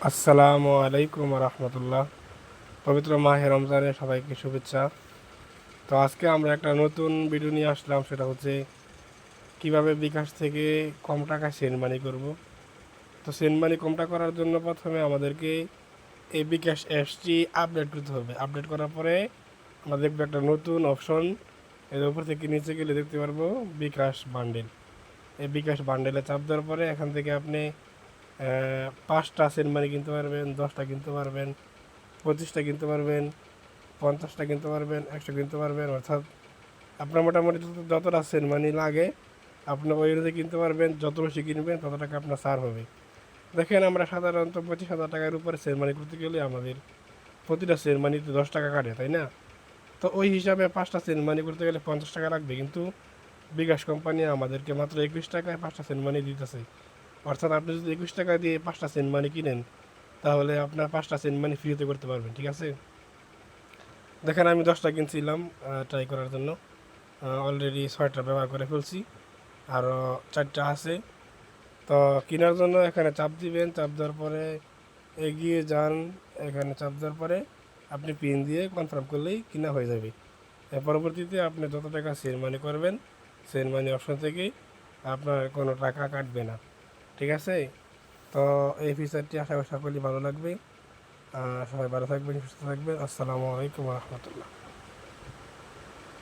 আসসালামু আলাইকুম রহমতুল্লাহ। পবিত্র মাহে রমজানে সবাইকে শুভেচ্ছা। তো আজকে আমরা একটা নতুন ভিডিও নিয়ে আসলাম, সেটা হচ্ছে কিভাবে বিকাশ থেকে কম টাকা সেন্ড মানি করব। তো সেন্ড মানি কমটা করার জন্য প্রথমে আমাদেরকে এই বিকাশ অ্যাপসটি আপডেট করতে হবে। আপডেট করার পরে আমরা দেখবো একটা নতুন অপশন, এর উপর থেকে নিচে গেলে দেখতে পারবো বিকাশ বান্ডেল। এই বিকাশ বান্ডেলে চাপ দেওয়ার পরে এখান থেকে আপনি 5টা সেন্ট মানি কিনতে পারবেন, 10টা কিনতে পারবেন, 25টা কিনতে পারবেন, 50টা কিনতে পারবেন, 100 কিনতে পারবেন। অর্থাৎ আপনার মোটামুটি যতটা সেন্ট মানি লাগে আপনি ওই অনুযায়ী কিনতে পারবেন। যত বেশি কিনবেন তত টাকা আপনার ছাড় হবে। দেখেন, আমরা সাধারণত 25,000 টাকার উপরে সেন্ট মানি করতে গেলে আমাদের প্রতিটা সেন্ট মানিতে 10 টাকা কাটে, তাই না? তো ওই হিসাবে 5টা সেন্ট মানি করতে গেলে 50 টাকা লাগবে, কিন্তু বিকাশ কোম্পানি আমাদেরকে মাত্র 21 টাকায় 5টা সেন্ট মানি দিতেছে। অর্থাৎ আপনি যদি 21 টাকা দিয়ে 5টা সেন্ট মানি কিনেন, তাহলে আপনার 5টা সেন্ট মানি ফ্রিতে করতে পারবেন। ঠিক আছে, দেখেন আমি 10টা কিনছিলাম ট্রাই করার জন্য, অলরেডি 6টা ব্যবহার করে ফেলছি, আরও 4টা আছে। তো কেনার জন্য এখানে চাপ দিবেন, চাপ দেওয়ার পরে এগিয়ে যান। এখানে চাপ দেওয়ার পরে আপনি পিন দিয়ে কনফার্ম করলেই কিনা হয়ে যাবে। এর পরবর্তীতে আপনি যত টাকা সেন্ড মানি করবেন, সেন্ড মানি অপশন থেকেই আপনার কোনো টাকা কাটবে না। ঠিক আছে, তো এই ফিচারটি আশা করি সকলেই ভালো লাগবে। সবাই ভালো থাকবেন, সুস্থ থাকবেন। আসসালামু আলাইকুম রহমতুল্লাহ।